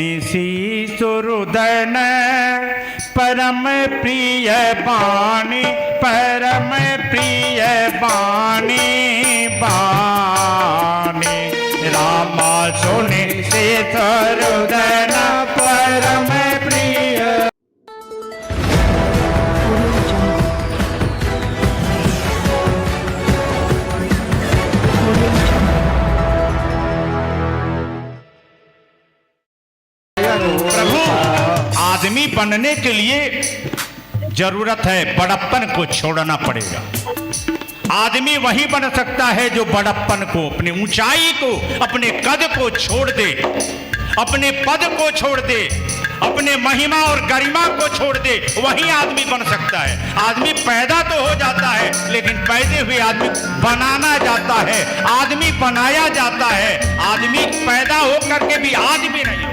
सुरुदन परम प्रिय बाणी, परम प्रिय बाणी बाणी। रामा सुनि से सुरुदन परम प्रिय। आदमी बनने के लिए जरूरत है बड़प्पन को छोड़ना पड़ेगा। आदमी वही बन सकता है जो बड़प्पन को, अपनी ऊंचाई को, अपने कद को छोड़ दे, अपने पद को छोड़ दे, अपने महिमा और गरिमा को छोड़ दे, वही आदमी बन सकता है। आदमी पैदा तो हो जाता है, लेकिन पैदे हुए आदमी बनाना जाता है, आदमी बनाया जाता है। आदमी पैदा हो करके भी आदमी नहीं हो।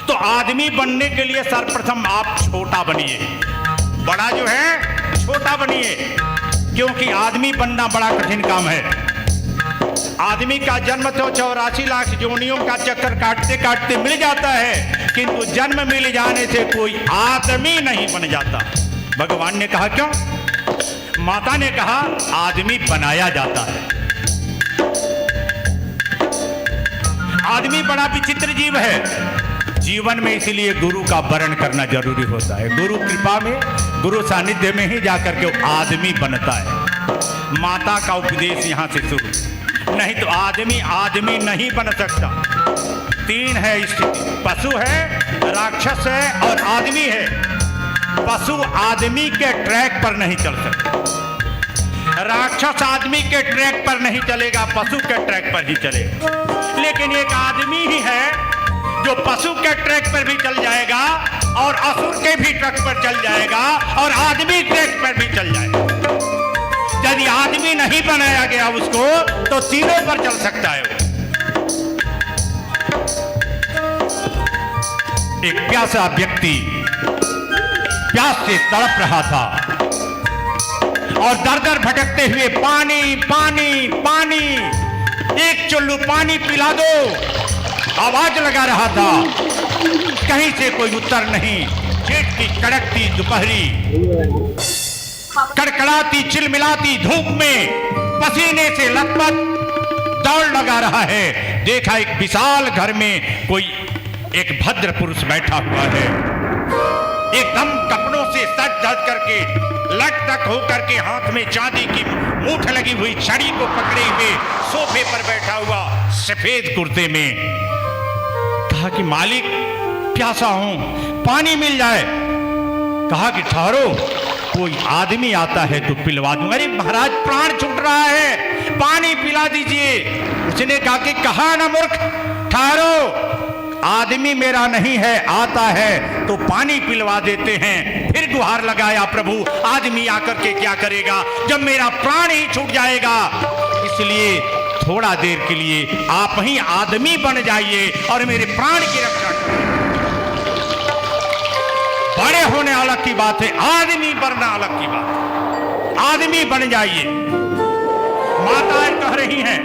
तो आदमी बनने के लिए सर्वप्रथम आप छोटा बनिए, बड़ा जो है छोटा बनिए, क्योंकि आदमी बनना बड़ा कठिन काम है। आदमी का जन्म तो 84 लाख योनियों का चक्कर काटते काटते मिल जाता है, किंतु जन्म मिल जाने से कोई आदमी नहीं बन जाता। भगवान ने कहा क्यों? माता ने कहा आदमी बनाया जाता है। आदमी बड़ा विचित्र जीव है जीवन में, इसलिए गुरु का वरण करना जरूरी होता है। गुरु कृपा में, गुरु सानिध्य में ही जाकर के आदमी बनता है। माता का उपदेश यहाँ से शुरू, नहीं तो आदमी आदमी नहीं बन सकता। तीन है स्थिति, पशु है, राक्षस है और आदमी है। पशु आदमी के ट्रैक पर नहीं चल सकता, राक्षस आदमी के ट्रैक पर नहीं चलेगा, पशु के ट्रैक पर ही चलेगा। लेकिन एक आदमी ही है जो पशु के ट्रैक पर भी चल जाएगा और असुर के भी ट्रैक पर चल जाएगा और आदमी ट्रैक पर भी चल जाएगा। यदि आदमी नहीं बनाया गया उसको, तो तीनों पर चल सकता है। एक प्यासा व्यक्ति प्यास से तड़प रहा था और दर दर भटकते हुए पानी पानी पानी, एक चुल्लू पानी पिला दो, आवाज लगा रहा था। कहीं से कोई उत्तर नहीं। जेठ की कड़कती दोपहरी, कड़कड़ाती चिलमिलाती धूप में पसीने से लथपथ दौड़ लगा रहा है। देखा एक विशाल घर में कोई एक भद्र पुरुष बैठा हुआ है, एकदम कपड़ों से सज धज करके, लटक होकर के, हाथ में चांदी की मूठ लगी हुई छड़ी को पकड़े हुए सोफे पर बैठा हुआ सफेद कुर्ते में। कहा कि मालिक प्यासा हूं, पानी मिल जाए। कहा कि ठहरो, कोई आदमी आता है तो पिलवा दूं। अरे महाराज प्राण छूट रहा है, पानी पिला दीजिए। उसने कहा कि कहा ना मूर्ख, ठहरो, आदमी मेरा नहीं है, आता है तो पानी पिलवा देते हैं। फिर गुहार लगाया, प्रभु आदमी आकर के क्या करेगा जब मेरा प्राण ही छूट जाएगा। इसलिए थोड़ा देर के लिए आप ही आदमी बन जाइए और मेरे प्राण की रक्षा करें। बड़े होने अलग की बात है, आदमी बनना अलग की बात है। आदमी बन जाइए। माताएं कह रही हैं,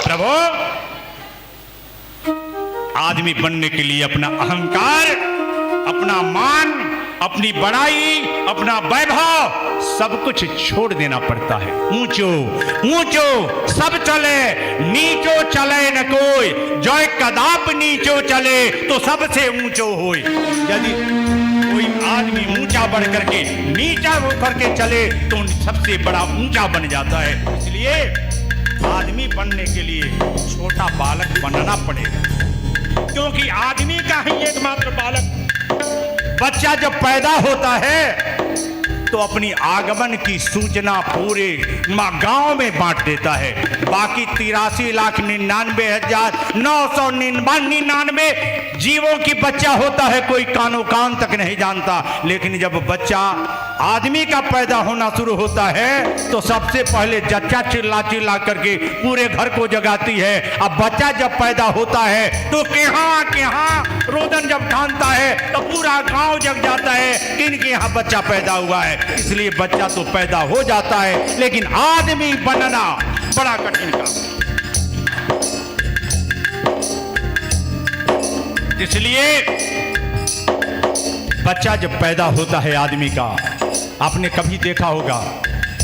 प्रभु आदमी बनने के लिए अपना अहंकार, अपना मान, अपनी बड़ाई, अपना वैभव सब कुछ छोड़ देना पड़ता है। ऊंचो ऊंचो सब चले, नीचो चले न कोई, जो कदाप नीचो चले तो सबसे ऊंचो होए। यदि कोई आदमी ऊंचा बढ़ करके नीचा होकर के चले तो सबसे बड़ा ऊंचा बन जाता है। इसलिए आदमी बनने के लिए छोटा बालक बनना पड़ेगा, क्योंकि आदमी का ही एकमात्र बालक। बच्चा जब पैदा होता है तो अपनी आगमन की सूचना पूरे गांव में बांट देता है। बाकी 83,99,999 जीवों की बच्चा होता है, कोई कानो कान तक नहीं जानता। लेकिन जब बच्चा आदमी का पैदा होना शुरू होता है तो सबसे पहले जच्चा चिल्ला चिल्ला करके पूरे घर को जगाती है। अब बच्चा जब पैदा होता है तो केहाँ रोदन जब ठानता है तो पूरा गांव जग जाता है कि इनके यहाँ बच्चा पैदा हुआ है। इसलिए बच्चा तो पैदा हो जाता है, लेकिन आदमी बनना बड़ा कठिन काम है। इसलिए बच्चा जब पैदा होता है आदमी का, आपने कभी देखा होगा,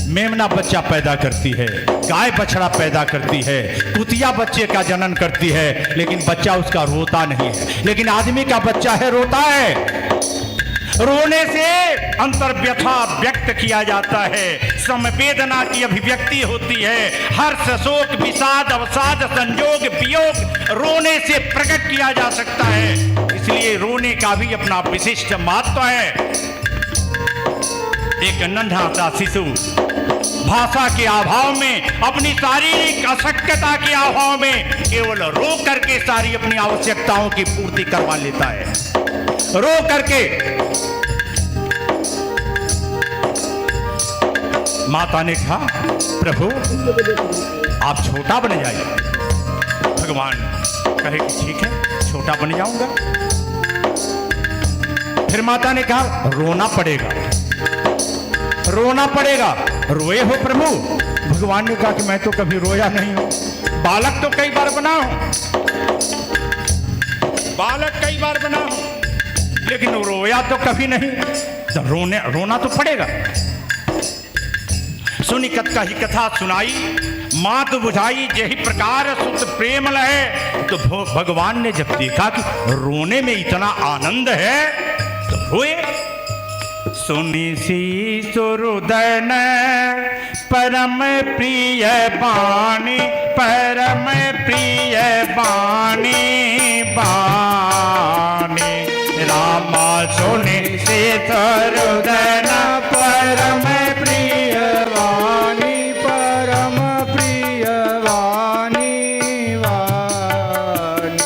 मेमना बच्चा पैदा करती है, गाय बछड़ा पैदा करती है, कुतिया बच्चे का जनन करती है, लेकिन बच्चा उसका रोता नहीं है। लेकिन आदमी का बच्चा है, रोता है। रोने से अंतर्व्यथा व्यक्त किया जाता है, संवेदना की अभिव्यक्ति होती है, हर्ष शोक विषाद अवसाद संयोग वियोग रोने से प्रकट किया जा सकता है। इसलिए रोने का भी अपना विशिष्ट महत्व है। एक नन्हा सा शिशु भाषा के अभाव में, अपनी शारीरिक अशक्यता के अभाव में केवल रो करके सारी अपनी आवश्यकताओं की पूर्ति करवा लेता है, रो करके। माता ने कहा, प्रभु आप छोटा बन जाइए। भगवान कहे कि ठीक है, छोटा बन जाऊंगा। फिर माता ने कहा, रोना पड़ेगा, रोना पड़ेगा। रोए हो प्रभु? भगवान ने कहा कि मैं तो कभी रोया नहीं हूं। बालक तो कई बार बना हूं, बालक कई बार बना हूं, लेकिन रोया तो कभी नहीं। तो रोना तो पड़ेगा। सुनी कथा ही कथा सुनाई, मात बुझाई जेहि प्रकार सुत प्रेम लहे। तो भगवान ने जब देखा कि रोने में इतना आनंद है तो रोए। सुनी सी सुरुदन परम प्रिय बाणी, परम प्रिय बाणी बाणी। रामा सुनी सी सुरुदन परम प्रिय वाणी, परम प्रिय वाणी वाणी।